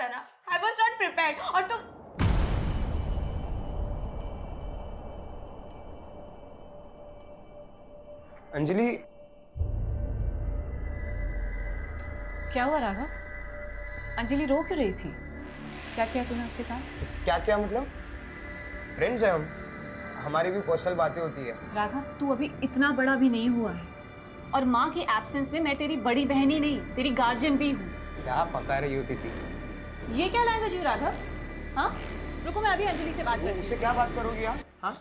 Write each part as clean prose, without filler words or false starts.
था ना, I was not prepared. और तुम अंजलि, क्या हुआ राघव? अंजलि रो क्यों रही थी? क्या किया तूने उसके साथ? क्या क्या मतलब? फ्रेंड्स हैं हम, हमारी भी पर्सनल बातें होती है। राघव, तू अभी इतना बड़ा भी नहीं हुआ है, और माँ की एब्सेंस में मैं तेरी बड़ी बहन ही नहीं, तेरी गार्जियन भी हूँ। क्या पका रही होती थी? ये क्या लैंग्वेज हुई राघव? हाँ, रुको, मैं अभी अंजलि से बात करती उससे क्या बात करोगी आप? हाँ,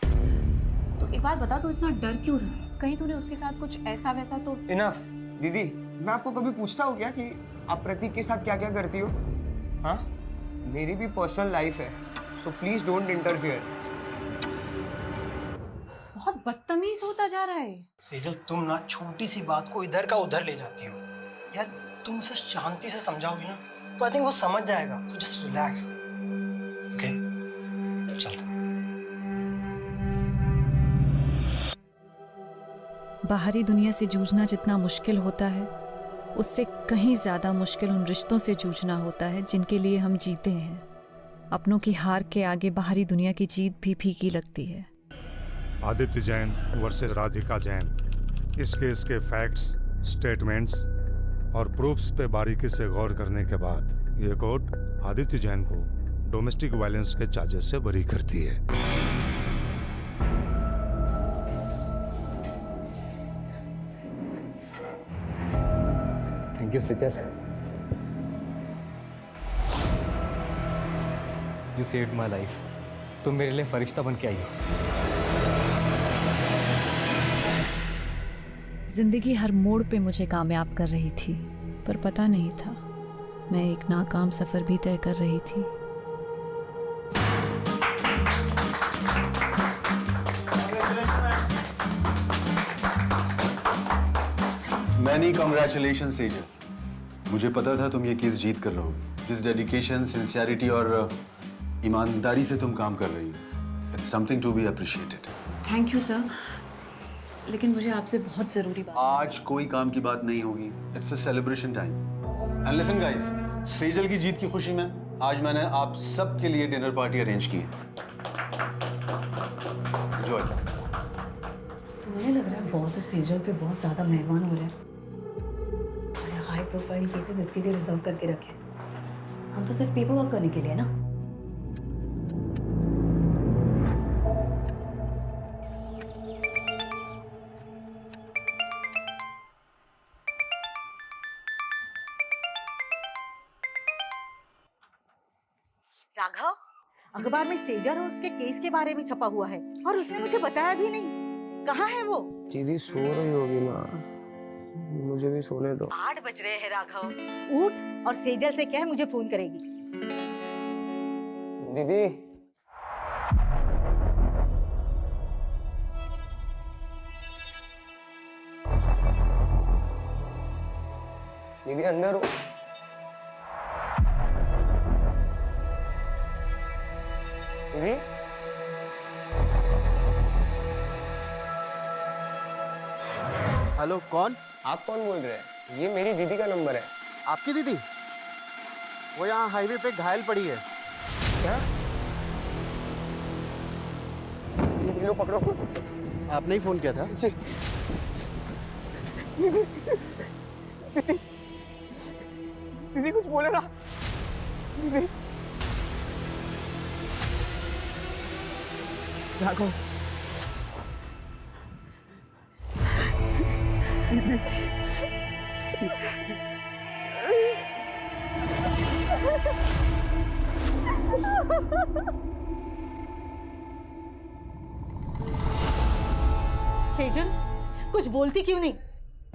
हूँ। तो एक बात बता, तू इतना डर क्यों रहा है? कहीं तूने उसके साथ कुछ ऐसा वैसा तो? इनफ। दीदी, मैं आपको कभी पूछता हूँ क्या कि आप प्रतीक के साथ क्या क्या करती हो? हाँ, मेरी भी पर्सनल लाइफ है, सो प्लीज डोंट इंटरफियर। बहुत बदतमीज होता जा रहा है। सेजल, तुम ना छोटी सी बात को इधर का उधर ले जाती हो यार। तुम उसे शांति से समझाओगी ना तो आई थिंक वो समझ जाएगा। So just relax, okay? चल। बाहरी दुनिया से जूझना जितना मुश्किल होता है, उससे कहीं ज्यादा मुश्किल उन रिश्तों से जूझना होता है जिनके लिए हम जीते हैं। अपनों की हार के आगे बाहरी दुनिया की जीत भी फीकी लगती है। आदित्य जैन वर्सेस राधिका जैन। इस केस के फैक्ट्स, स्टेटमेंट्स और प्रूफ्स पे बारीकी से गौर करने के बाद ये कोर्ट आदित्य जैन को डोमेस्टिक वायलेंस के चार्जेस से बरी करती है। Thank you teacher. You saved my life. तुम मेरे लिए फरिश्ता बन के आई हो। जिंदगी हर मोड़ पे मुझे कामयाब कर रही थी, पर पता नहीं था मैं एक नाकाम सफर भी तय कर रही थी। Many congratulation Sejal. मुझे पता था तुम ये केस जीत कर रहो। जिस डेडिकेशन, सिंसियरिटी और ईमानदारी से तुम काम कर रही हो, it's something to be appreciated. Thank you sir, लेकिन मुझे आपसे बहुत जरूरी बात। आज कोई काम की बात नहीं होगी। It's a celebration time. And listen guys, Sejal की जीत की खुशी में आज मैंने आप सब के लिए डिनर पार्टी अरेंज की है। एंजॉय। तो मुझे लग रहा है बॉस सेजल पे बहुत ज्यादा मेहरबान हो रहे हैं। बड़े हाई प्रोफाइल केसेस इसके लिए रिजर्व करके रखे। हम तो सिर्फ पेपर वर्क करने के लिए ना। राघव, अखबार में सेजल और उसके केस के बारे में छपा हुआ है और उसने मुझे बताया भी नहीं। कहाँ है वो? दीदी सो रही होगी माँ, मुझे भी सोने दो। 8 बज रहे हैं राघव, उठ और सेजल से कह मुझे फोन करेगी। दीदी, दीदी अंदर हो। दीदी, हेलो, कौन? आप कौन बोल रहे हैं? ये मेरी दीदी का नंबर है। आपकी दीदी? वो यहाँ हाईवे पे घायल पड़ी है। क्या? ये लो पकड़ो। आपने ही फोन किया था? जी। दीदी, दीदी, दीदी कुछ बोले ना। दीदी, राघव, सेजल, कुछ बोलती क्यों नहीं?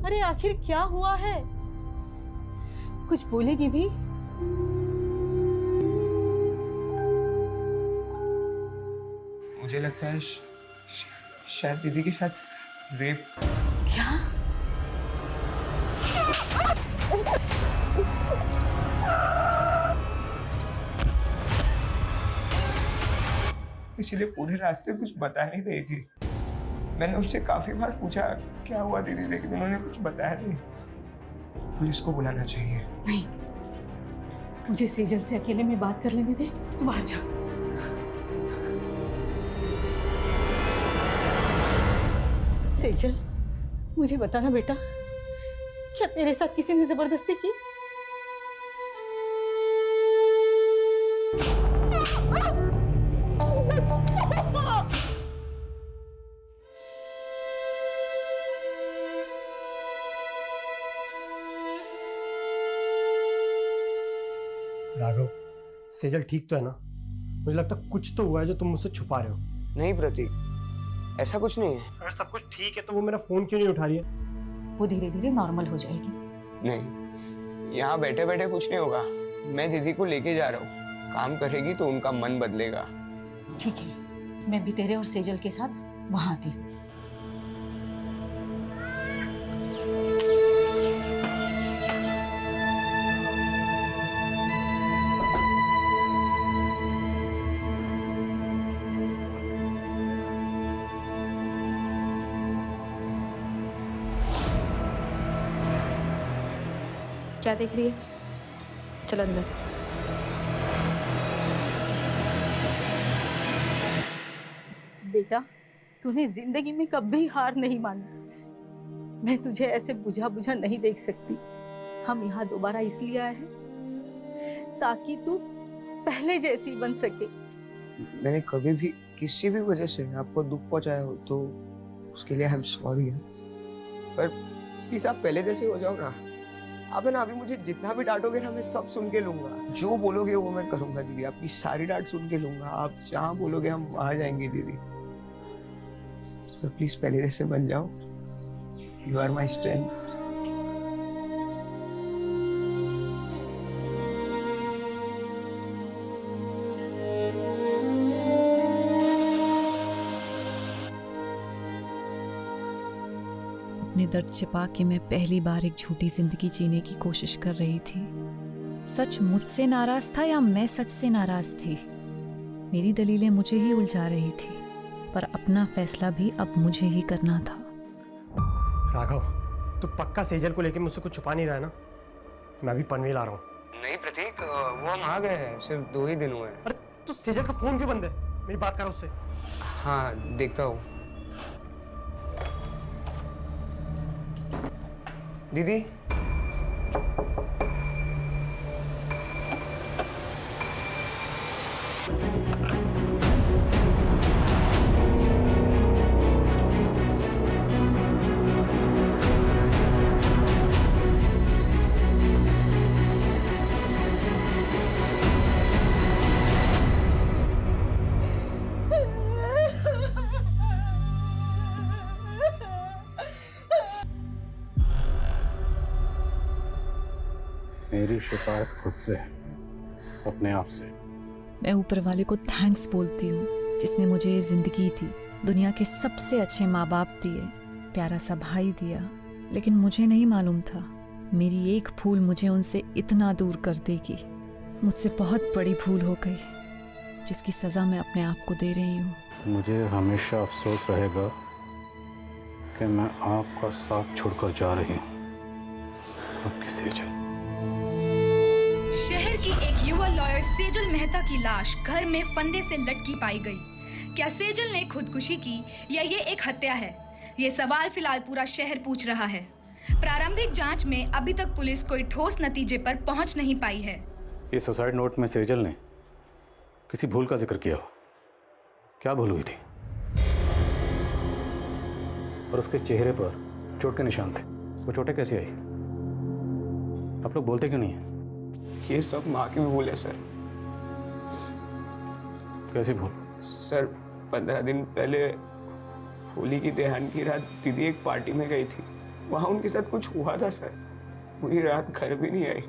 अरे आखिर क्या हुआ है? कुछ बोलेगी भी? मुझे लगता है शायद दीदी के साथ रेप। क्या? इसीलिए पूरे रास्ते कुछ बता नहीं रही थी। मैंने उनसे काफी बार पूछा क्या हुआ दीदी, लेकिन उन्होंने कुछ बताया नहीं। पुलिस को बुलाना चाहिए। नहीं, मुझे सेजल से अकेले में बात कर लेने दे, तू बाहर जा। सेजल, मुझे बताना बेटा, क्या तेरे साथ किसी ने जबरदस्ती की? राघव, सेजल ठीक तो है ना? मुझे लगता है कुछ तो हुआ है जो तुम मुझसे छुपा रहे हो। नहीं प्रतीक, ऐसा कुछ नहीं है। अगर सब कुछ ठीक है तो वो मेरा फोन क्यों नहीं उठा रही है? वो धीरे धीरे नॉर्मल हो जाएगी। नहीं, यहाँ बैठे बैठे कुछ नहीं होगा। मैं दीदी को लेके जा रहा हूँ, काम करेगी तो उनका मन बदलेगा। ठीक है, मैं भी तेरे और सेजल के साथ वहां आती हूँ। क्या देख रही है? चल अंदर। बेटा, तूने जिंदगी में कभी हार नहीं मानी। मैं तुझे ऐसे बुझा बुझा नहीं देख सकती। हम यहाँ दोबारा इसलिए आए हैं ताकि तू पहले जैसी बन सके। मैंने कभी भी किसी भी वजह से आपको दुख पहुंचाया हो तो उसके लिए आई एम सॉरी। पर प्लीज आप पहले जैसे हो जाओ ना। आप है ना, अभी मुझे जितना भी डांटोगे ना, मैं सब सुन के लूंगा। जो बोलोगे वो मैं करूंगा दीदी। आपकी सारी डांट सुन के लूंगा। आप जहाँ बोलोगे हम वहां जाएंगे दीदी। तो प्लीज पहले जैसे बन जाओ। You are my strength. अपने दर्द छिपा के मैं पहली बार एक झूठी जिंदगी जीने की कोशिश कर रही थी। सच मुझसे नाराज था या मैं सच से नाराज थी? मेरी दलीलें मुझे ही उलझा रही थी, पर अपना फैसला भी अब मुझे ही करना था। राघव, तू पक्का सेजल को लेके मुझसे कुछ छुपा नहीं रहा है ना? मैं भी पनवेल आ रहा हूँ। नहीं प्रतीक, वो हम आ गए हैं। सिर्फ 2 ही दिन हुए हैं। अरे तो सेजल का फोन क्यों बंद है? मेरी बात करो उससे। हाँ, देखता हूँ। दीदी, मेरी शिकायत खुद से, अपने आप से। मैं ऊपर वाले को थैंक्स बोलती हूँ जिसने मुझे ये जिंदगी दी, दुनिया के सबसे अच्छे माँ बाप दिए, प्यारा सा भाई दिया। लेकिन मुझे नहीं मालूम था मेरी एक भूल मुझे उनसे इतना दूर कर देगी। मुझसे बहुत बड़ी भूल हो गई जिसकी सजा मैं अपने आप को दे रही हूँ। मुझे हमेशा अफसोस रहेगा कि मैं आपका साथ छोड़कर जा रही हूँ। आपकी सेजल। शहर की एक युवा लॉयर सेजल मेहता की लाश घर में फंदे से लटकी पाई गई। क्या सेजल ने खुदकुशी की या ये एक हत्या है? ये सवाल फिलहाल पूरा शहर पूछ रहा है। प्रारंभिक जांच में अभी तक पुलिस कोई ठोस नतीजे पर पहुंच नहीं पाई है। ये सुसाइड नोट में सेजल ने किसी भूल का जिक्र किया। क्या भूल हुई थी? और उसके चेहरे पर चोट के निशान थे। वो चोटें कैसे आई? आप लोग बोलते क्यों नहीं है? ये सब माँ की भी भूल है सर। कैसी भूल? सर, 15 दिन पहले होली की त्योहार की रात दीदी एक पार्टी में गई थी। वहां उनके साथ कुछ हुआ था सर। पूरी रात घर भी नहीं आई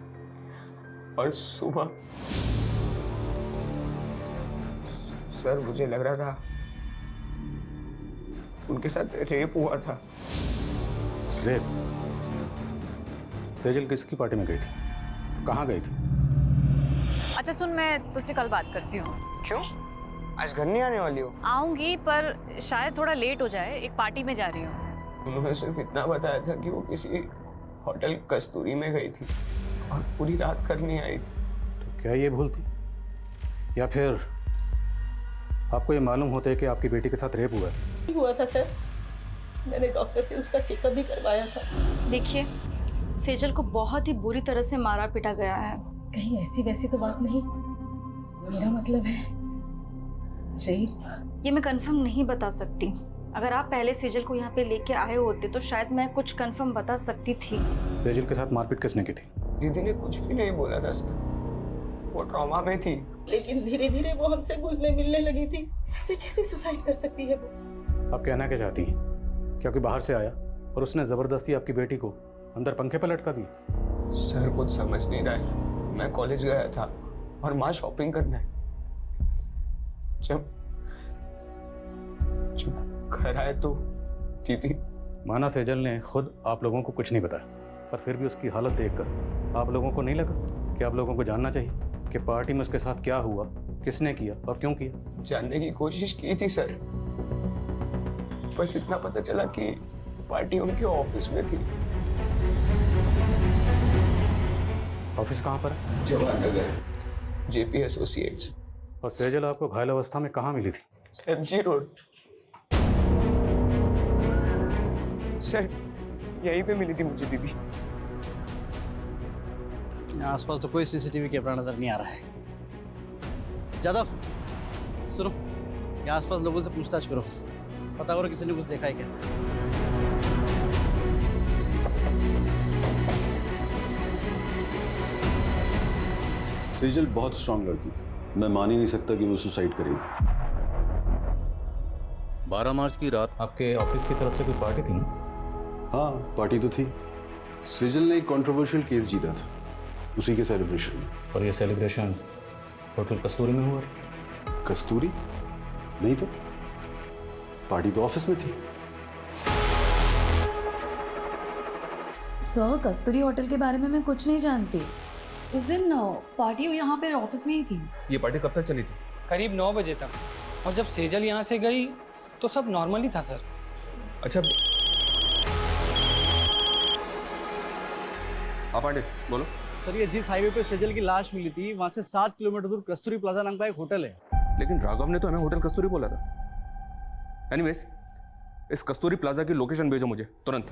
और सुबह सर मुझे लग रहा था उनके साथ रेप हुआ था। रेप? सेजल किसकी पार्टी में गई थी? कहाँ गई थी? अच्छा सुन, मैं तुझसे कल बात करती हूँ। क्यों? आज घर नहीं आने वाली हो? आऊंगी, पर शायद थोड़ा लेट हो जाए। एक पार्टी में जा रही हूँ। उन्होंने सिर्फ इतना बताया था कि वो किसी होटल कस्तूरी में गई थी और पूरी रात घर नहीं आई थी। तो क्या ये भूल थी, या फिर आपको ये मालूम होता है कि आपकी बेटी के साथ रेप हुआ है? हुआ था सर, मैंने डॉक्टर से उसका चेकअप भी करवाया था। देखिए, सेजल को बहुत ही बुरी तरह से मारा पीटा गया है। कहीं ऐसी वैसी तो बात नहीं, मेरा मतलब है रेप। ये मैं कंफर्म नहीं बता सकती। अगर आप पहले सेजल को यहाँ पे लेके आए होते तो शायद मैं कुछ कंफर्म बता सकती थी। सेजल के साथ मारपीट किसने की थी? दीदी ने कुछ भी नहीं बोला था सर, वो ट्रॉमा में थी। लेकिन धीरे धीरे वो हमसे घुलने मिलने लगी थी। ऐसे कैसे सुसाइड कर सकती है वो? आप कहना क्या चाहती हैं? क्या कोई बाहर से आया और उसने जबरदस्ती आपकी बेटी को अंदर पंखे पर लटका दी? सर कुछ समझ नहीं रहा है। मैं कॉलेज गया था और माँ शॉपिंग करना है। जब घर आए तो दीदी। माना सेजल ने खुद आप लोगों को कुछ नहीं बताया, पर फिर भी उसकी हालत देखकर आप लोगों को नहीं लगा कि आप लोगों को जानना चाहिए कि पार्टी में उसके साथ क्या हुआ, किसने किया और क्यों किया? जानने की कोशिश की थी सर, बस इतना पता चला कि पार्टी उनके ऑफिस में थी। ऑफिस कहाँ पर है? Jawahar Nagar, JP associates. और सेजल आपको घायल अवस्था में कहाँ मिली थी? MG road. सर यहीं पे मिली थी मुझे दीदी। आसपास तो कोई सीसीटीवी कैमरा नजर नहीं आ रहा है। जादव सुनो, यहाँ आसपास लोगों से पूछताछ करो, पता करो किसी ने कुछ देखा है क्या। सेजल बहुत स्ट्रांग लड़की थी, मैं मान ही नहीं सकता कि वो सुसाइड करेगी। 12 मार्च की रात आपके ऑफिस की तरफ से कोई पार्टी थी ना? हाँ, पार्टी तो थी। सेजल ने एक कंट्रोवर्शियल केस जीता था, उसी के सेलिब्रेशन में। और ये सेलिब्रेशन होटल कस्तूरी में हुआ था? कस्तूरी? नहीं तो, पार्टी तो ऑफिस में थी। सर, कस्तूरी होटल के बारे में मैं कुछ नहीं जानती। उस दिन पार्टी यहाँ पे ऑफिस में ही थी। ये पार्टी कब तक चली थी? करीब 9 बजे तक, और जब सेजल यहाँ से गई तो सब नॉर्मली था सर। अच्छा, आप आंटे बोलो। सर, ये जिस हाईवे पे सेजल की लाश मिली थी वहाँ से 7 किलोमीटर दूर कस्तूरी प्लाजा नाम का एक होटल है। लेकिन राघव ने तो हमें होटल कस्तूरी बोला था। एनीवेज, इस कस्तूरी प्लाजा की लोकेशन भेजो मुझे तुरंत।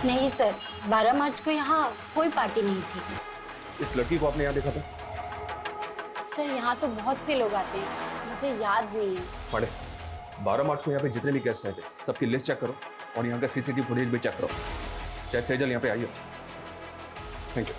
नहीं सर, 12 मार्च को यहाँ कोई पार्टी नहीं थी। इस लड़की को आपने यहाँ देखा था? सर, यहाँ तो बहुत से लोग आते हैं, मुझे याद नहीं है। पढ़े 12 मार्च को यहाँ पे जितने भी गेस्ट आए थे सबकी लिस्ट चेक करो और यहाँ का सीसीटीवी फुटेज भी चेक करो। चाहे सेजल यहाँ पे आई हो। Thank you.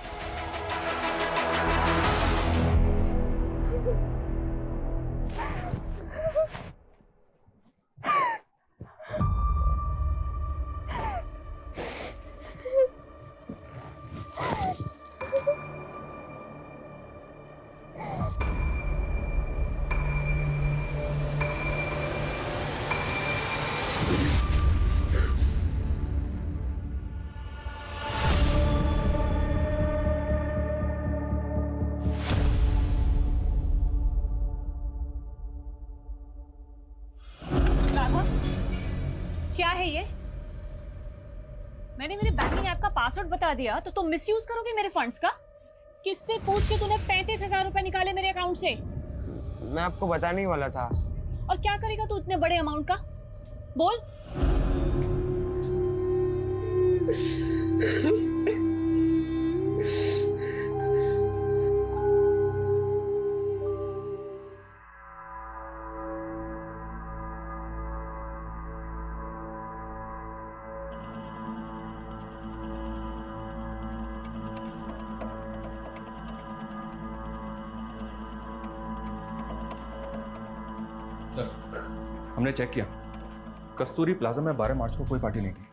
क्या है ये? मैंने मेरे बैंकिंग ऐप का पासवर्ड बता दिया तो तुम मिसयूज करोगे मेरे फंड्स का? किससे पूछ के तूने 35,000 रुपए निकाले मेरे अकाउंट से? मैं आपको बताने ही वाला था। और क्या करेगा तू इतने बड़े अमाउंट का? बोल। हमने चेक किया, कस्तूरी प्लाजा में 12 मार्च को कोई पार्टी नहीं थी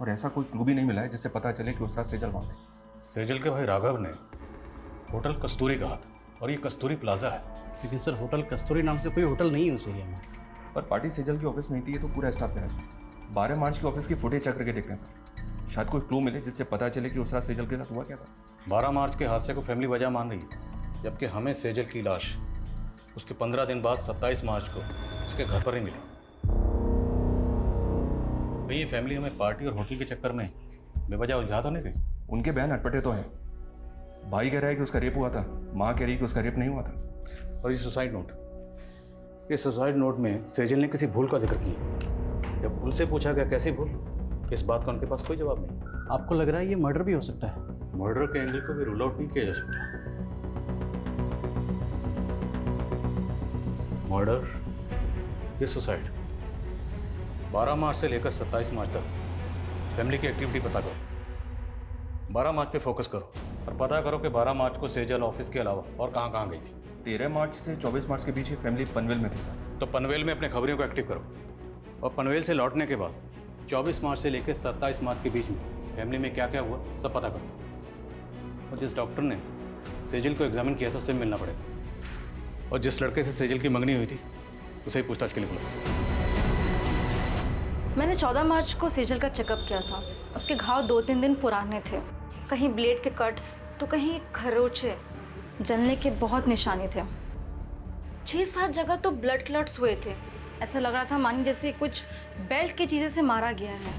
और ऐसा कोई क्लू भी नहीं मिला है जिससे पता चले कि उस रात सेजल वहाँ थी। सेजल के भाई राघव ने होटल कस्तूरी कहा था और ये कस्तूरी प्लाजा है। क्योंकि सर, होटल कस्तूरी नाम से कोई होटल नहीं है उस एरिया में। पर पार्टी सेजल की ऑफिस में थी, ये तो पूरा स्टाफ मेरा था। 12 मार्च की ऑफिस की फुटेज चेक करके देखते हैं सर, शायद कोई क्लू मिले जिससे पता चले कि उस रात सेजल के साथ हुआ क्या था। 12 मार्च के हादसे को फैमिली वजह मान रही है, जबकि हमें सेजल की लाश उसके 15 दिन बाद 27 मार्च को उसके घर पर ही मिली। भाई ये फैमिली हमें पार्टी और होटल के चक्कर में बेवजह उलझा तो नहीं रही? उनके बयान अटपटे तो हैं। भाई कह रहा है कि उसका रेप हुआ था, माँ कह रही है कि उसका रेप नहीं हुआ था। और ये सुसाइड नोट, इस सुसाइड नोट में सेजल ने किसी भूल का जिक्र किया। जब भूल से पूछा गया कैसी भूल, इस बात का उनके पास कोई जवाब नहीं। आपको लग रहा है ये मर्डर भी हो सकता है? मर्डर के एंगल को भी रूल आउट नहीं किया जा सकता। मर्डर या सुसाइड, 12 मार्च से लेकर 27 मार्च तक फैमिली की एक्टिविटी पता करो। 12 मार्च पे फोकस करो और पता करो कि 12 मार्च को सेजल ऑफिस के अलावा और कहाँ कहाँ गई थी। 13 मार्च से 24 मार्च के बीच ये फैमिली पनवेल में थी सर। तो पनवेल में अपने खबरियों को एक्टिव करो और पनवेल से लौटने के बाद 24 मार्च से लेकर 27 मार्च के बीच में फैमिली में क्या क्या हुआ सब पता करो। और जिस डॉक्टर ने सेजल को एग्जामिन किया था उससे मिलना पड़ेगा। और जिस लड़के से सेजल की मंगनी हुई थी उसे ही पूछताछ के लिए बुलाओ। मैंने 14 मार्च को सेजल का चेकअप किया था। उसके घाव 2-3 दिन पुराने थे, कहीं ब्लेड के कट्स तो कहीं खरोचे, जलने के बहुत निशाने थे। 6-7 जगह तो ब्लड क्लॉट्स हुए थे। ऐसा लग रहा था मानी जैसे कुछ बेल्ट की चीज़ें से मारा गया है।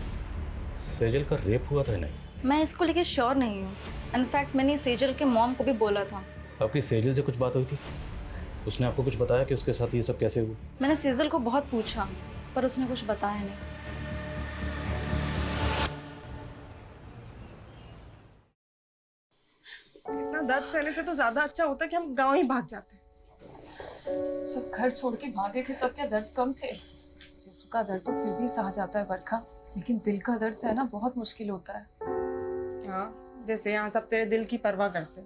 सेजल का रेप हुआ था नहीं? मैं इसको लेके श्योर नहीं हूँ। इनफैक्ट मैंने सेजल के मॉम को भी बोला था। आपकी सेजल से कुछ बात हुई थी? उसने आपको कुछ बताया कि उसके साथ ये सब कैसे हुआ? मैंने सेजल को बहुत पूछा पर उसने कुछ बताया नहीं। इतना दर्द सहने से तो ज्यादा अच्छा होता कि हम गांव ही भाग जाते। जब घर छोड़ के भागे थे तब क्या दर्द कम थे? जिस्म का दर्द तो फिर भी सहा जाता है बरखा, लेकिन दिल का दर्द सहना बहुत मुश्किल होता है। हाँ, जैसे यहाँ सब तेरे दिल की परवाह करते।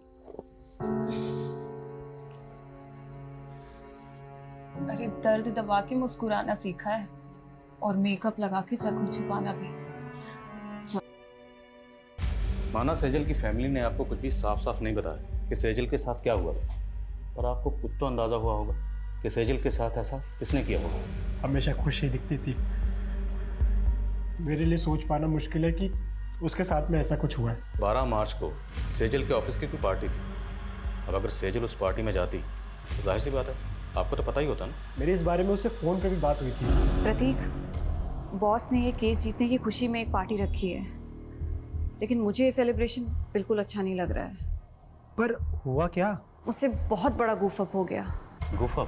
अरे दर्द दबा के मुस्कुराना सीखा है और मेकअप लगा के जख्म छुपाना भी। माना सेजल की फैमिली ने आपको कुछ भी साफ साफ नहीं बताया कि सेजल के साथ क्या हुआ था, पर आपको कुछ तो अंदाजा हुआ होगा कि सेजल के साथ ऐसा किसने किया होगा। हमेशा खुशी दिखती थी। मेरे लिए सोच पाना मुश्किल है कि उसके साथ में ऐसा कुछ हुआ है। 12 मार्च को सेजल के ऑफिस की कोई पार्टी थी। अब अगर सेजल उस पार्टी में जाती तो जाहिर सी बात है आपको तो पता ही होता ना। मेरी इस बारे में उससे फ़ोन पे भी बात हुई थी। प्रतीक, बॉस ने ये केस जीतने की खुशी में एक पार्टी रखी है, लेकिन मुझे ये सेलिब्रेशन बिल्कुल अच्छा नहीं लग रहा है। पर हुआ क्या? मुझसे बहुत बड़ा गूफअप हो गया। गूफअप?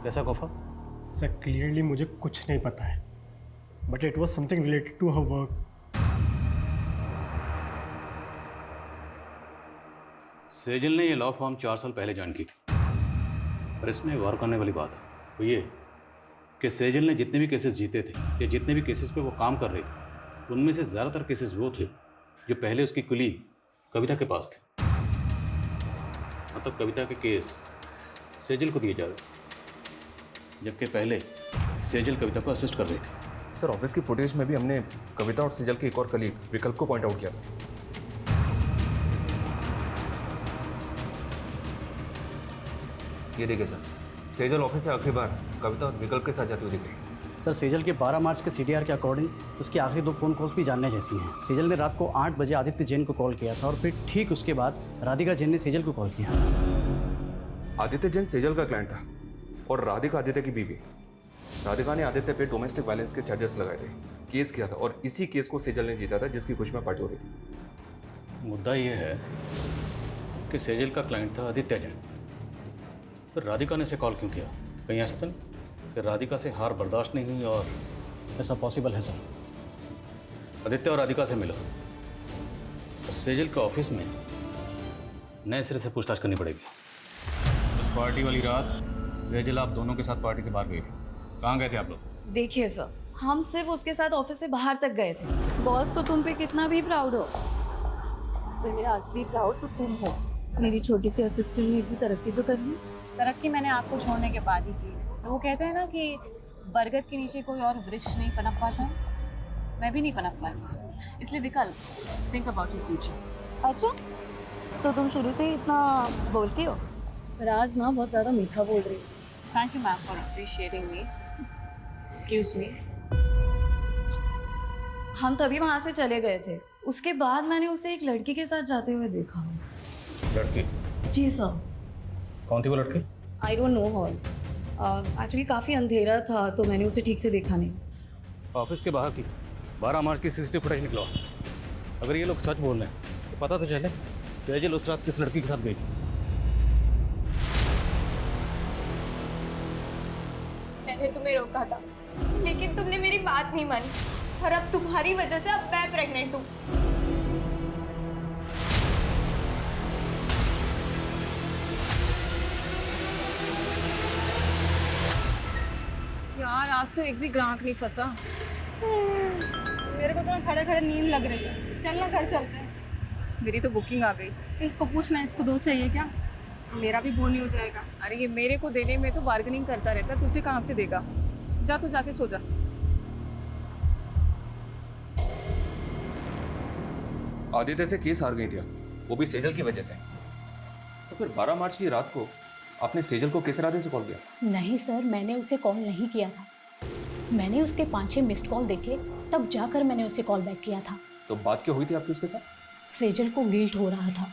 कैसा गूफअप? सर क्लियरली मुझे कुछ नहीं पता है, but it was something related to her work. Sejal ने ये लॉ फॉर्म 4 साल पहले ज्वाइन की थी, और इसमें गौर करने वाली बात है वो ये कि सेजल ने जितने भी केसेस जीते थे या जितने भी केसेस पे वो काम कर रही थी, उनमें से ज़्यादातर केसेस वो थे जो पहले उसकी कुलीग कविता के पास थे। मतलब कविता के केस सेजल को दिए जा रहे, जबकि पहले सेजल कविता को असिस्ट कर रही थी। सर ऑफिस की फुटेज में भी हमने कविता और सेजल के एक और कलीग विकल्प को पॉइंट आउट किया था। ये देखिए सर, सेजल ऑफिस से आखिरी बार कविता और विकल्प के साथ जाती हुई दिख रही है। सर सेजल के 12 मार्च के सीडीआर के अकॉर्डिंग उसकी आखिरी 2 फ़ोन कॉल्स भी जानने जैसी हैं। सेजल ने रात को 8 बजे आदित्य जैन को कॉल किया था और फिर ठीक उसके बाद राधिका जैन ने सेजल को कॉल किया। आदित्य जैन सेजल का क्लाइंट था और राधिका आदित्य की बीवी। राधिका ने आदित्य पे डोमेस्टिक वायलेंस के चार्जेस लगाए थे, केस किया था और इसी केस को सेजल ने जीता था जिसकी खुशी में पार्टी हो रही थी। मुद्दा ये है कि सेजल का क्लाइंट था आदित्य जैन, तो राधिका ने इसे कॉल क्यों किया? कहीं ऐसा तो नहीं कि राधिका से हार बर्दाश्त नहीं हुई? और ऐसा पॉसिबल है सर। आदित्य और राधिका से मिला और सेजल के ऑफिस में नए सिरे से पूछताछ करनी पड़ेगी। उस पार्टी वाली रात सेजल आप दोनों के साथ पार्टी से बाहर गए थे, कहाँ गए थे आप लोग? देखिए सर, हम सिर्फ उसके साथ ऑफिस से बाहर तक गए थे। बॉस को तुम पे कितना भी प्राउड हो, पर मेरा असली प्राउड तो तुम हो। मेरी छोटी सी असिस्टेंट ने इतनी तरक्की जो करनी, तरक्की मैंने आपको छोड़ने के बाद ही की। तो वो कहते हैं ना कि बरगद के नीचे कोई और वृक्ष नहीं पनप पाता, मैं भी नहीं पनप पाती। इसलिए विकल्प, थिंक अबाउट योर फ्यूचर। अच्छा, तो तुम शुरू से ही इतना बोलती हो? पर आज ना बहुत ज़्यादा मीठा बोल रही हो। Thank you ma'am for appreciating me. Excuse me. हम तभी वहाँ से चले गए थे। उसके बाद मैंने उसे एक लड़की के साथ जाते हुए देखा। लड़की? जी सर। कौन थी वो लड़की? I don't know her. Actually काफ़ी अंधेरा था तो मैंने उसे ठीक से देखा नहीं। ऑफिस के बाहर की 12 मार्च की सीसीटीवी फुटेज निकलवा। अगर ये लोग सच बोल रहे हैं तो पता तो चले सेजल उस रात किस लड़की के साथ गई थी। मैंने तुम्हें रोका था, लेकिन तुमने मेरी बात नहीं मानी और अब तुम्हारी वजह से अब मैं प्रेग्नेंट हूँ। यार आज तो एक भी ग्राहक नहीं फंसा। मेरे को तो खड़े खड़े नींद लग रही है, चलना घर चलते हैं। मेरी तो बुकिंग आ गई। इसको पूछना इसको दो चाहिए क्या, मेरा भी बोल नहीं हो जाएगा। अरे ये मेरे को देने में तो बार्गेनिंग करता रहता, तुझे कहाँ से देगा? जा तू जाके सो जा। आदित्य से केस हार गई थी, वो भी सेजल की वजह से। तो फिर 12 मार्च की रात को आपने सेजल को किस इरादे से कॉल किया? नहीं सर, मैंने उसे कॉल नहीं किया था। मैंने उसके 5-6 मिस्ड कॉल देखे, तब जाकर मैंने उसे कॉल बैक किया था। तो बात क्या हुई थी आपकी उसके साथ? सेजल को गिल्ट हो रहा था।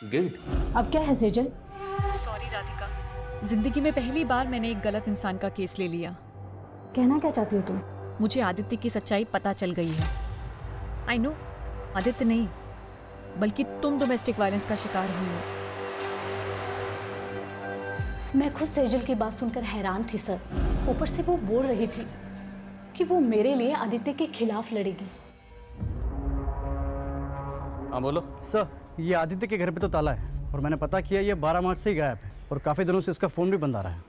गिल्ट? अब क्या है सेजल? सॉरी राधिका, जिंदगी में पहली बार मैंने एक गलत इंसान का केस ले लिया। कहना क्या चाहती हो तुम? मुझे आदित्य की सच्चाई पता चल गई है। आई नो, आदित्य नहीं बल्कि तुम डोमेस्टिक वायलेंस का शिकार हुई हो। मैं खुद सेजल की बात सुनकर हैरान थी सर। ऊपर से वो बोल रही थी कि वो मेरे लिए आदित्य के खिलाफ लड़ेगी। हाँ बोलो सर। ये आदित्य के घर पे तो ताला है और मैंने पता किया ये 12 मार्च से ही गायब है और काफ़ी दिनों से इसका फ़ोन भी बंद आ रहा है।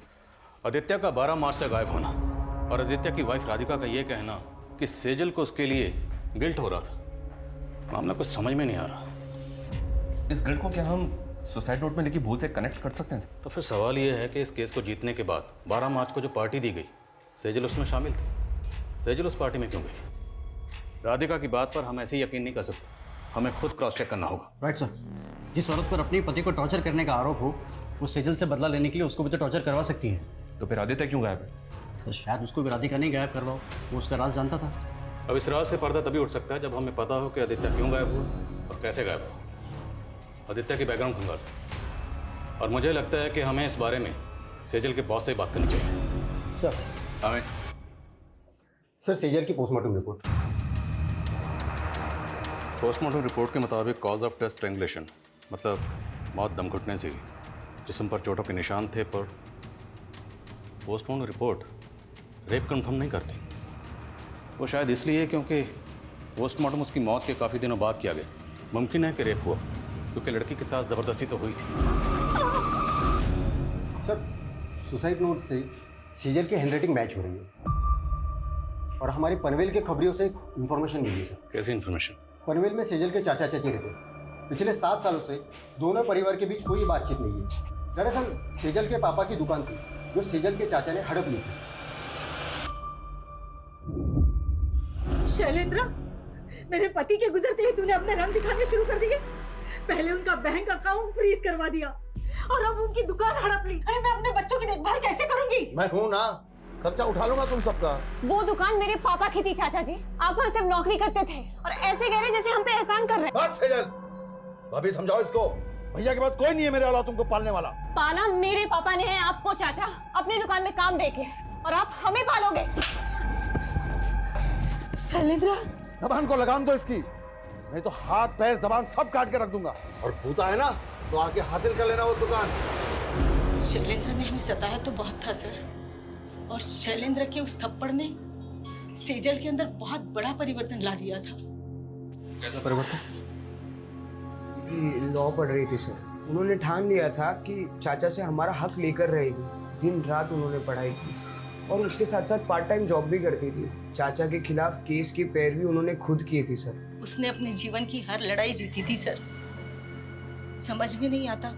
आदित्य का 12 मार्च से गायब होना और आदित्य की वाइफ राधिका का ये कहना कि सेजल को उसके लिए गिल्ट हो रहा था, मामला कुछ समझ में नहीं आ रहा। इस गिल्ट को क्या हम सुसाइड नोट में लिखी भूल से कनेक्ट कर सकते हैं? तो फिर सवाल ये है कि इस केस को जीतने के बाद 12 मार्च को जो पार्टी दी गई, सेजल उसमें शामिल थी। सेजल उस पार्टी में क्यों गई? राधिका की बात पर हम ऐसे ही यकीन नहीं कर सकते, हमें खुद क्रॉस चेक करना होगा। Right sir. जिस औरत पर अपने पति को टॉर्चर करने का आरोप हो, वो सेजल से बदला लेने के लिए उसको भी तो टॉर्चर करवा सकती है। तो फिर आदित्य क्यों गायब है? सर शायद उसको भी राधिका नहीं गायब करवाओ, वो उसका राज जानता था। अब इस राज से पर्दा तभी उठ सकता है जब हमें पता हो कि आदित्य क्यों गायब हुआ और कैसे गायब हुआ। आदित्य की बैकग्राउंड खंगाल, और मुझे लगता है कि हमें इस बारे में सेजल के बॉस से बात करनी चाहिए। सर हमें सर सेजल की पोस्टमार्टम रिपोर्ट। पोस्टमार्टम रिपोर्ट के मुताबिक कॉज ऑफ डेथ स्ट्रैंगुलेशन, मतलब मौत दम घुटने से। जिस्म पर चोटों के निशान थे, पर पोस्टमार्टम रिपोर्ट रेप कंफर्म नहीं करती। वो शायद इसलिए क्योंकि पोस्टमार्टम उसकी मौत के काफ़ी दिनों बाद किया गया। मुमकिन है कि रेप हुआ क्योंकि लड़की के साथ ज़बरदस्ती तो हुई थी। सर सुसाइड नोट से सेजल की हैंडराइटिंग मैच हो रही है और हमारी पनवेल के खबरियों से इंफॉर्मेशन मिली है सर। कैसी इंफॉर्मेशन? पनवेल में सेजल के चाचा चाची रहते हैं। पिछले 7 सालों से दोनों परिवार के बीच कोई बातचीत नहीं है। दरअसल सेजल के पापा की दुकान थी जो सेजल के चाचा ने हड़प ली थी। शैलेंद्र, मेरे पति के गुजरते ही तूने अपने रंग दिखाने शुरू कर दिए। पहले उनका बैंक अकाउंट फ्रीज करवा दिया और अब उनकी दुकान हड़प ली। अरे मैं अपने बच्चों की देखभाल कैसे करूंगी? मैं हूं ना, खर्चा उठा लूंगा तुम सबका। वो दुकान मेरे पापा की थी चाचा जी, आप वहाँ सिर्फ नौकरी करते थे और ऐसे कह रहे जैसे हम पे एहसान कर रहे हैं। बस सेजल, भाभी समझाओ इसको। भैया के बाद कोई नहीं है मेरे अलावा तुमको पालने वाला। पाला मेरे पापा ने है आपको चाचा, अपनी दुकान में काम देके, और आप हमें पालोगे। शैलेंद्र, जबान को लगाम दो इसकी, नहीं तो हाथ पैर जबान सब काट के रख दूंगा। और भूता है ना तो आके हासिल कर लेना वो दुकान। शैलेंद्र ने हमें सताया तो बहुत था सर, और शैलेंद्र के उस थप्पड़ ने सेजल के अंदर बहुत बड़ा परिवर्तन ला दिया था। कैसा परिवर्तन? लॉ पढ़ रही थी सर। उन्होंने ठान लिया था कि चाचा से हमारा हक लेकर रहेगी। दिन रात उन्होंने पढ़ाई की और उसके साथ साथ पार्ट टाइम जॉब भी करती थी। चाचा के खिलाफ केस की पैरवी उन्होंने खुद की थी सर। उसने अपने जीवन की हर लड़ाई जीती थी सर। समझ में नहीं आता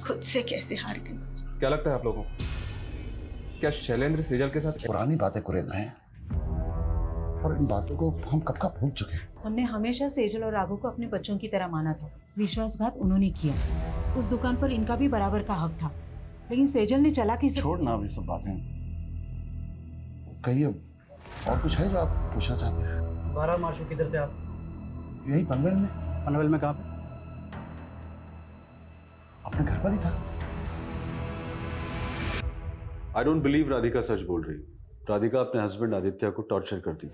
खुद से कैसे हार गई। क्या लगता है आप लोगों को, क्या शैलेंद्र सेजल के साथ पुरानी बातें कुरेद रहे हैं और इन बातों को हम कब का भूल चुके हैं। हमने हमेशा सेजल और राघव को अपने बच्चों की तरह माना था। विश्वासघात उन्होंने किया। उस दुकान पर इनका भी बराबर का हक था, लेकिन सेजल ने चालाकी से। छोड़ ना अभी सब बातें, कहिए और कुछ है जो आप पूछना चाहते हैं? 12 मार्च को किधर थे आप? यही पनवेल में। पनवेल में कहाँ पे? अपने घर पर ही था। आई डोंट बिलीव राधिका सच बोल रही। राधिका अपने हस्बैंड आदित्य को टॉर्चर करती थी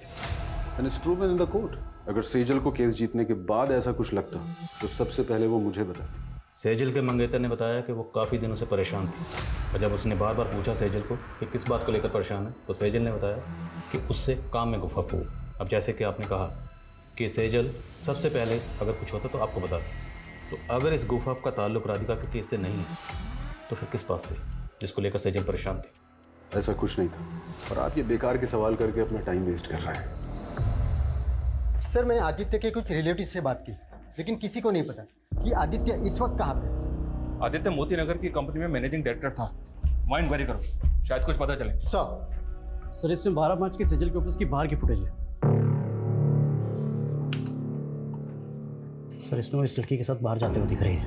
and it's proven in the court. अगर सेजल को केस जीतने के बाद ऐसा कुछ लगता तो सबसे पहले वो मुझे बताती। सेजल के मंगेतर ने बताया कि वो काफ़ी दिनों से परेशान थी और जब उसने बार बार पूछा सेजल को कि किस बात को लेकर परेशान है तो सेजल ने बताया कि उससे काम में गुफा हो। अब जैसे कि आपने कहा कि सेजल सबसे पहले अगर कुछ होता तो आपको बता, तो अगर इस गुफा का ताल्लुक राधिका के केस से नहीं है तो फिर किस बात से जिसको लेकर सेजल परेशान थी? ऐसा कुछ नहीं था और आप ये बेकार के सवाल करके अपना टाइम वेस्ट कर रहे हैं। सर मैंने आदित्य के कुछ रिलेटिव से बात की लेकिन किसी को नहीं पता कि आदित्य इस वक्त कहाँ पे। आदित्य मोती नगर की कंपनी में मैनेजिंग डायरेक्टर था। वहाँ इंक्वायरी करो, शायद कुछ पता चले। सर इसमें 12 मार्च की सेजल के ऑफिस की बाहर की फुटेज है। सर इसमें वो इस लड़की के साथ बाहर जाते हुए दिख रही है।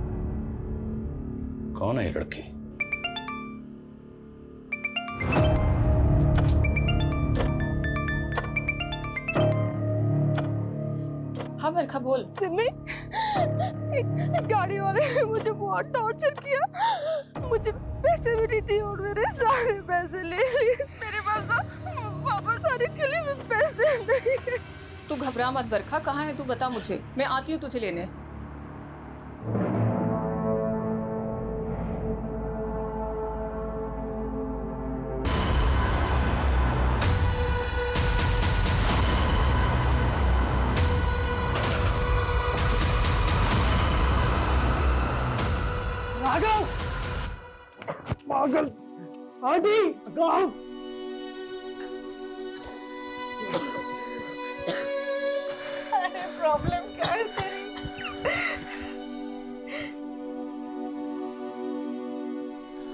कौन है ये लड़की? हाँ बरखा बोल। सिमी, गाड़ी वाले ने मुझे बहुत टॉर्चर किया। मुझे पैसे भी नहीं दिए और मेरे सारे पैसे ले लिए। मेरे पास तो वापस आने के लिए भी पैसे नहीं है। तू घबरा मत बरखा, कहाँ है तू बता मुझे, मैं आती हूँ तुझे लेने। राघव, पागल, आदि, गाँव। अरे प्रॉब्लम क्या है तेरी?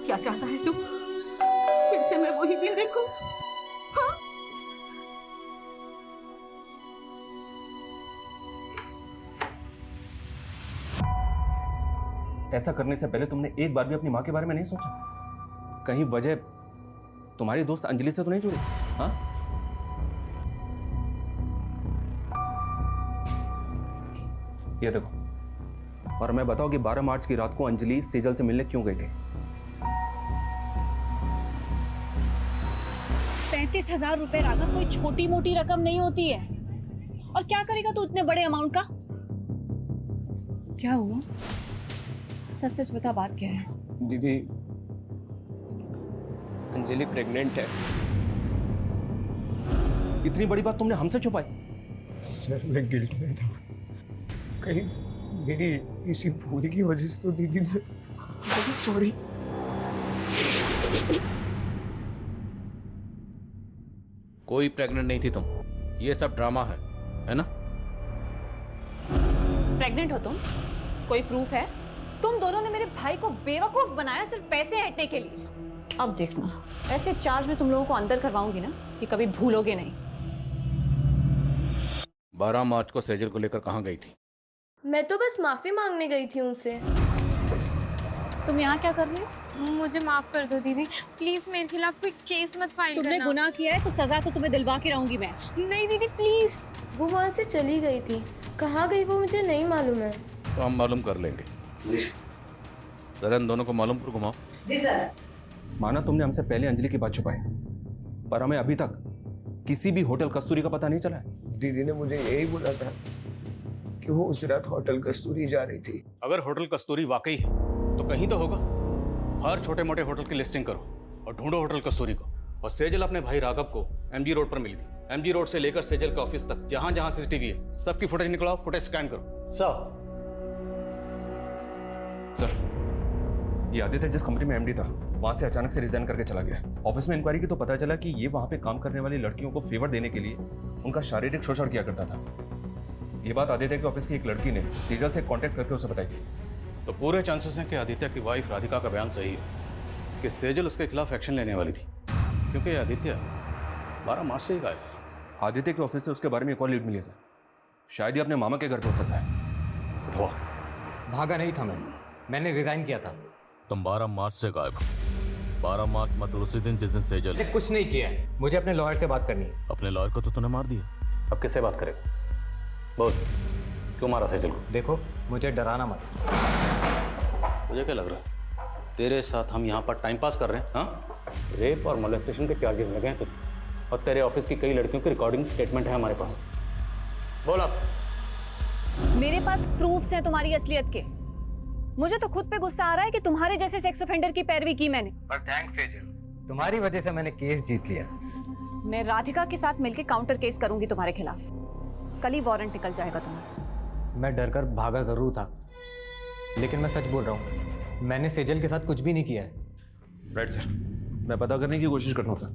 क्या चाहता है तू? फिर से मैं वही दिन देखूं? हाँ? ऐसा करने से पहले तुमने एक बार भी अपनी माँ के बारे में नहीं सोचा? कहीं वजह तुम्हारी दोस्त अंजलि से तो नहीं जुड़ी? हाँ? ये देखो, और मैं बताऊं कि 12 मार्च की रात को अंजलि सेजल से मिलने क्यों गई थी? 35,000 रुपए राघव कोई छोटी मोटी रकम नहीं होती है। और क्या करेगा तू इतने बड़े अमाउंट का? क्या हुआ? सच सच बता, बात क्या है? दीदी, अंजलि प्रेग्नेंट है। इतनी बड़ी बात तुमने हमसे छुपाई? सर मैं गिल्ट में था। कहीं मेरी इसी भूल की वजह से तो दीदी ने। सॉरी। कोई प्रेग्नेंट नहीं थी तुम, ये सब ड्रामा है ना? प्रेग्नेंट हो तुम? कोई प्रूफ है? तुम दोनों ने मेरे भाई को बेवकूफ बनाया सिर्फ पैसे हटने के लिए। अब देखना, ऐसे चार्ज में तुम लोगों को अंदर करवाऊंगी ना कि कभी भूलोगे नहीं। 12 मार्च को सेजल को लेकर कहाँ गई थी? मैं तो बस माफी मांगने गई थी उनसे। तुम यहाँ क्या कर रही हो? मुझे माफ कर दो दीदी, प्लीज मेरे खिलाफ कोई केस मत फाइल करना। तुमने गुनाह किया है तो सजा तो तुम्हें दिलवा के रहूंगी मैं। नहीं दीदी प्लीज। वो वहाँ से चली गई थी, कहाँ गई वो मुझे नहीं मालूम है। तो हम मालूम कर लेंगे। जरा इन दोनों को मालूम पर घुमाओ। जी सर। माना तुमने हमसे पहले अंजलि की बात छुपाई, पर हमें अभी तक किसी भी होटल कस्तूरी का पता नहीं चला है। दीदी ने मुझे यही बोला था कि वो उस रात होटल कस्तूरी जा रही थी। अगर होटल कस्तूरी वाकई है तो कहीं तो होगा। हर छोटे मोटे होटल की लिस्टिंग करो और ढूंढो होटल कस्तूरी को। और सेजल अपने भाई राघव को एमजी रोड पर मिली थी। एमजी रोड से लेकर सेजल के ऑफिस तक जहां जहां सीसीटीवी है सबकी फुटेज निकलाओ, फुटेज स्कैन करो। सर, ये आदित्य जिस कंपनी में एमडी था वहां से अचानक से रिजाइन करके चला गया। ऑफिस में इंक्वायरी की तो पता चला कि ये वहां पे काम करने वाली लड़कियों को फेवर देने के लिए उनका शारीरिक शोषण किया करता था। ये बात आदित्य के ऑफिस की एक लड़की ने सेजल से कांटेक्ट करके उसे बताई थी। तो पूरे चांसेस हैं कि आदित्य की वाइफ राधिका का बयान सही है कि सेजल उसके खिलाफ एक्शन लेने वाली थी, क्योंकि आदित्य 12 मार्च से ही गायब। आदित्य के ऑफिस से उसके बारे में एक और लीड मिली है सर। शायद ही अपने मामा के घर पहुंच सकता है। भागा नहीं था मैंने रिजाइन किया था। तुम 12 मार्च से गायब। 12 मार्च मतलब उसी दिन जिस दिन सेजल। मैंने कुछ नहीं किया है, मुझे अपने लॉयर से बात करनी है। अपने लॉयर को तो तूने मार दिया, अब किससे बात करेगा? बोल, क्यों मारा सेजल को? देखो, मुझे डराना मत। मुझे क्या लग रहा है तेरे साथ हम यहाँ पर टाइम पास कर रहे हैं? हाँ, रेप और मोलेस्टेशन के चार्जेस लगे हैं तुझे। और तेरे ऑफिस की कई लड़कियों की रिकॉर्डिंग स्टेटमेंट है हमारे पास। बोल आप। मेरे पास प्रूफ्स हैं तुम्हारी असलियत के। मुझे तो खुद पे गुस्सा आ रहा है कि तुम्हारे जैसे सेक्स ऑफेंडर की पैरवी की मैंने। पर थैंक्स सेजल, तुम्हारी वजह से मैंने केस जीत लिया। मैं राधिका के साथ मिलकर काउंटर केस करूंगी तुम्हारे खिलाफ। कल ही वारंट निकल जाएगा तुम्हारा। मैं डर कर भागा जरूर था, लेकिन मैं सच बोल रहा हूँ, मैंने सेजल के साथ कुछ भी नहीं किया है। राइट सर, मैं पता करने की कोशिश कर रहा था।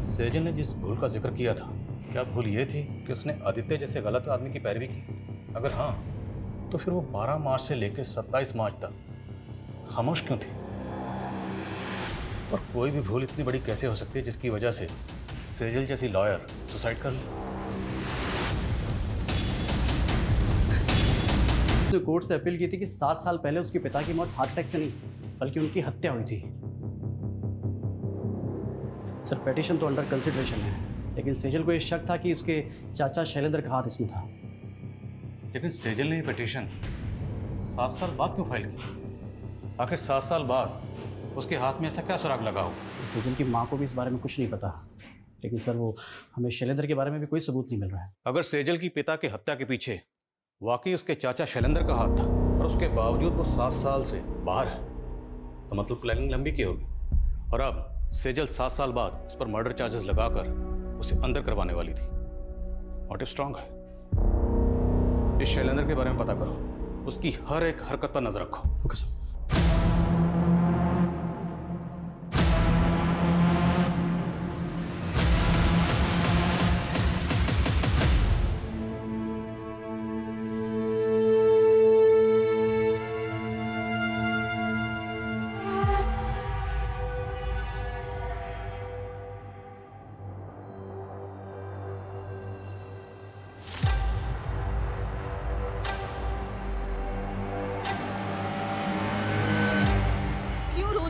सेजल ने जिस भूल का जिक्र किया था, क्या भूल ये थी कि उसने आदित्य जैसे गलत आदमी की पैरवी की? अगर हाँ, तो फिर वो 12 मार्च से लेकर 27 मार्च तक खामोश क्यों थी? और कोई भी भूल इतनी बड़ी कैसे हो सकती है जिसकी वजह से सेजल जैसी लॉयर सुसाइड कर ले? उसने कोर्ट से अपील की थी कि 7 साल पहले उसके पिता की मौत हार्ट अटैक से नहीं बल्कि उनकी हत्या हुई थी। सर, पेटिशन तो अंडर कंसिडरेशन है, लेकिन सेजल को ये शक था कि उसके चाचा शैलेंद्र का हाथ इसमें था। लेकिन सेजल ने ये पिटीशन 7 साल बाद क्यों फाइल की? आखिर 7 साल बाद उसके हाथ में ऐसा क्या सुराग लगा हो? सेजल की माँ को भी इस बारे में कुछ नहीं पता, लेकिन सर वो हमें शैलेंद्र के बारे में भी कोई सबूत नहीं मिल रहा है। अगर सेजल की पिता की हत्या के पीछे वाकई उसके चाचा शैलेंद्र का हाथ था और उसके बावजूद वो 7 साल से बाहर है, तो मतलब प्लानिंग लंबी की होगी। और अब सेजल 7 साल बाद उस पर मर्डर चार्जेस लगाकर उसे अंदर करवाने वाली थी। मोटिव स्ट्रांग है। इस शैलेंद्र के बारे में पता करो, उसकी हर एक हरकत पर नजर रखो। Okay sir.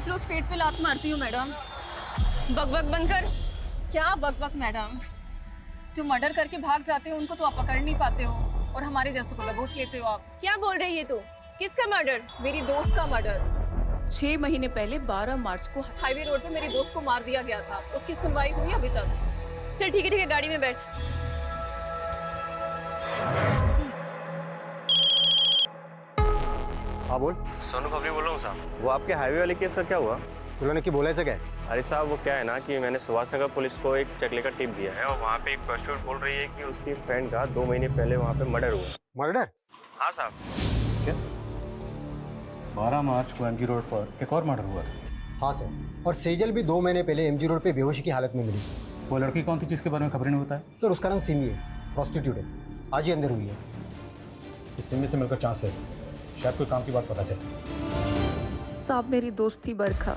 रोज पेट पे लात मारती हूँ मैडम। बकबक बंद कर। क्या बकबक मैडम? जो मर्डर करके भाग जाते हो उनको तो आप पकड़ नहीं पाते हो और हमारे जैसों को दबोच लेते हो आप। क्या बोल रही है तू? किसका मर्डर? मेरी दोस्त का मर्डर। 6 महीने पहले 12 मार्च को हाईवे रोड पे मेरी दोस्त को मार दिया गया था। उसकी सुनवाई हुई अभी तक? चल ठीक है गाड़ी में बैठ। हाँ बोल। सोनू खबरी बोल रहा हूँ साहब। वो आपके हाईवे वाले केस का क्या हुआ? उन्होंने की बोला ऐसा क्या? अरे साहब वो क्या है ना कि मैंने सुभाष नगर पुलिस को एक चकले का टिप दिया है और वहाँ पे एक प्रस्टिट्यूट बोल रही है कि उसकी फ्रेंड का 2 महीने पहले वहाँ पे मर्डर हुआ। मर्डर? हाँ साहब। क्या 12 मार्च को एमजी रोड पर एक और मर्डर हुआ था? हाँ सर, और सेजल भी 2 महीने पहले एमजी रोड पे बेहोशी की हालत में मिली। वो लड़की कौन थी जिसके बारे में खबर नहीं होता है? सर उसका नाम सिमी है, प्रोस्टिट्यूट है, आज ही अंदर हुई है। इस सिमी से मिलकर चांस ले, शायद कोई काम की बात पता चले। साहब मेरी दोस्त थी बरखा,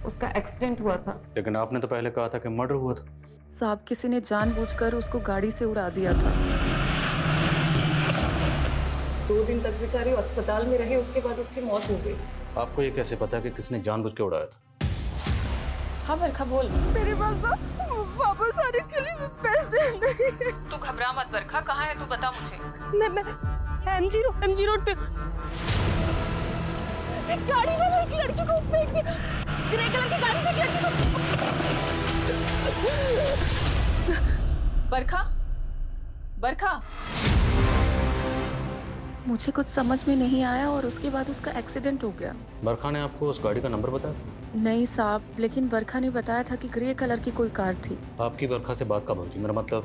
उसका एक्सीडेंट हुआ था। लेकिन आपने तो पहले कहा था कि मर्डर हुआ था। साहब किसी ने जानबूझकर उसको गाड़ी से उड़ा दिया था। 2 दिन तक बेचारी अस्पताल में रही, उसके बाद उसकी मौत हो गई। आपको ये कैसे पता कि किसने जानबूझ के उड़ाया था? हाँ बरखा बोल। मेरे पास वापस आने के लिए पैसे नहीं। तू घबरा मत बरखा, कहाँ है तू बता मुझे। मैं एमजी रोड पे एक गाड़ी वाला एक लड़की को फेंक दिया, ग्रे कलर की गाड़ी से एक लड़की को। बरखा मुझे कुछ समझ में नहीं आया और उसके बाद उसका एक्सीडेंट हो गया। बरखा ने आपको उस गाड़ी का नंबर बताया था? नहीं साहब, लेकिन बरखा ने बताया था कि ग्रे कलर की कोई कार थी। आपकी बरखा से बात कब हुई थी? मेरा मतलब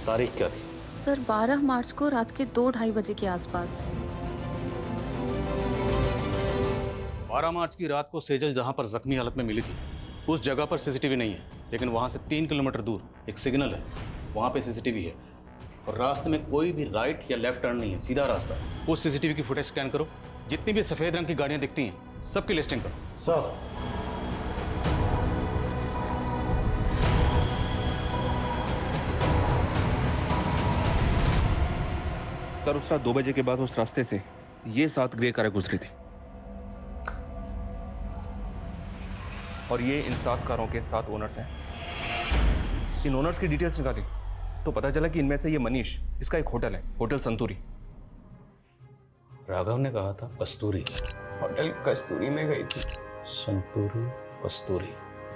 तारीख क्या थी? सर 12 मार्च को रात के 2-2:30 बजे के आसपास। 12 मार्च की रात को सेजल जहां पर जख्मी हालत में मिली थी उस जगह पर सीसीटीवी नहीं है, लेकिन वहां से 3 किलोमीटर दूर एक सिग्नल है, वहां पे सीसीटीवी है। और रास्ते में कोई भी राइट या लेफ्ट टर्न नहीं है, सीधा रास्ता है। उस सीसीटीवी की फुटेज स्कैन करो, जितनी भी सफेद रंग की गाड़ियां दिखती हैं सबकी लिस्टिंग करो। सर उस रात 2 बजे के बाद उस रास्ते से ये 7 ग्रे कारें गुजरी थी और ये इन 7 कारों के 7 ओनर्स हैं। इन ओनर्स की डिटेल्स निकाली तो पता चला कि इनमें से ये मनीष, इसका एक होटल है, होटल संतूरी। राघव ने कहा था कस्तूरी। होटल कस्तूरी में गई थी। संतूरी, कस्तूरी।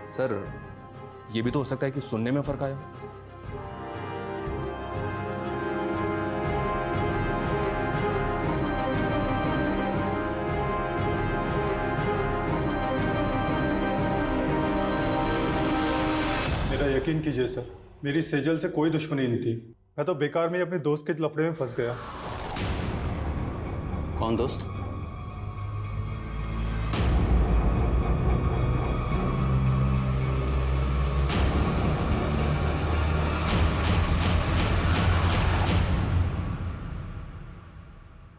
सर ये भी तो हो सकता है कि सुनने में फर्क आया। मेरा यकीन कीजिए सर, मेरी सेजल से कोई दुश्मनी नहीं थी। मैं तो बेकार में ही अपने दोस्त के लफड़े में फंस गया। कौन दोस्त?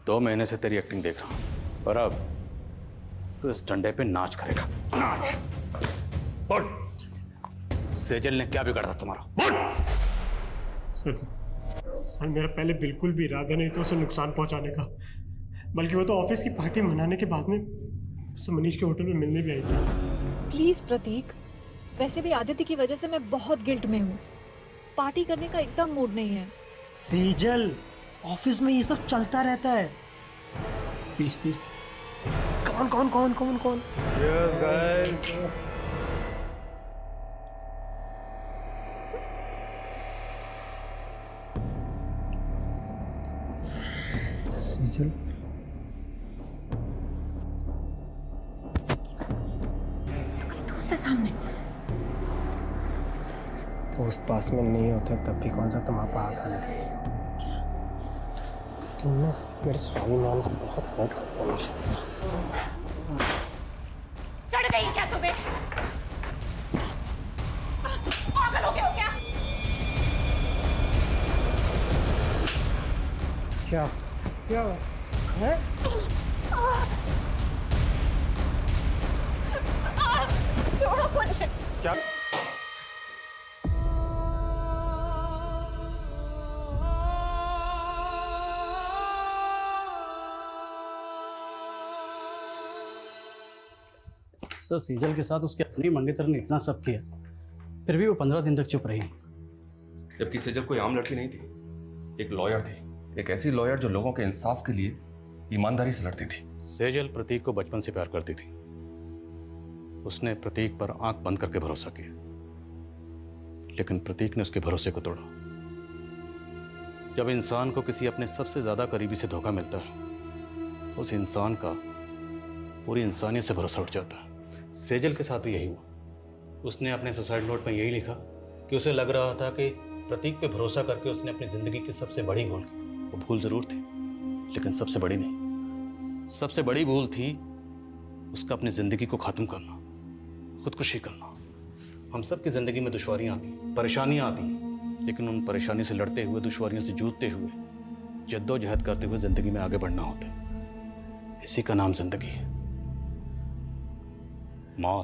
दो महीने से तेरी एक्टिंग देख रहा हूं, पर अब तो इस डंडे पे नाच करेगा। नाच। बोल, सेजल ने क्या बिगाड़ा था तुम्हारा? बोल। सर मेरा पहले बिल्कुल भी इरादा नहीं था उसे नुकसान पहुंचाने का, बल्कि वो तो ऑफिस की पार्टी मनाने के बाद में उससे मनीष के होटल में मिलने भी आई थी। प्लीज प्रतीक, वैसे भी आदित्य की वजह से मैं बहुत गिल्ट में हूँ। पार्टी करने का एकदम मूड नहीं है। सेजल, ऑफिस में ये सब चलता रहता है। Please please. कौन? Cheers, guys. सेजल, दोस्त है सामने। दोस्त पास में नहीं होते तब भी कौन सा तुम पास आने देती हो? तुम ना मेरे स्वाभिमान को बहुत हर्ट करते हो। चढ़ गई क्या तुम्हें? पागल हो गए हो क्या? क्या है? छोड़ो मुझे। क्या? सर सेजल के साथ उसके अपनी मंगेतर ने इतना सब किया, फिर भी वो 15 दिन तक चुप रही। जबकि सेजल कोई आम लड़की नहीं थी, एक लॉयर थी, एक ऐसी लॉयर जो लोगों के इंसाफ के लिए ईमानदारी से लड़ती थी। सेजल प्रतीक को बचपन से प्यार करती थी। उसने प्रतीक पर आंख बंद करके भरोसा किया, लेकिन प्रतीक ने उसके भरोसे को तोड़ा। जब इंसान को किसी अपने सबसे ज्यादा करीबी से धोखा मिलता है तो उस इंसान का पूरी इंसानियत से भरोसा उठ जाता है। सेजल के साथ भी यही हुआ। उसने अपने सुसाइड नोट में यही लिखा कि उसे लग रहा था कि प्रतीक पे भरोसा करके उसने अपनी जिंदगी की सबसे बड़ी भूल की। वो भूल जरूर थी, लेकिन सबसे बड़ी नहीं। सबसे बड़ी भूल थी उसका अपनी जिंदगी को खत्म करना, खुदकुशी करना। हम सब की जिंदगी में दुश्वारियां आती, परेशानियां आती, लेकिन उन परेशानी से लड़ते हुए, दुश्वारियों से जूझते हुए, जद्दोजहद करते हुए जिंदगी में आगे बढ़ना होता है। इसी का नाम जिंदगी है। मौत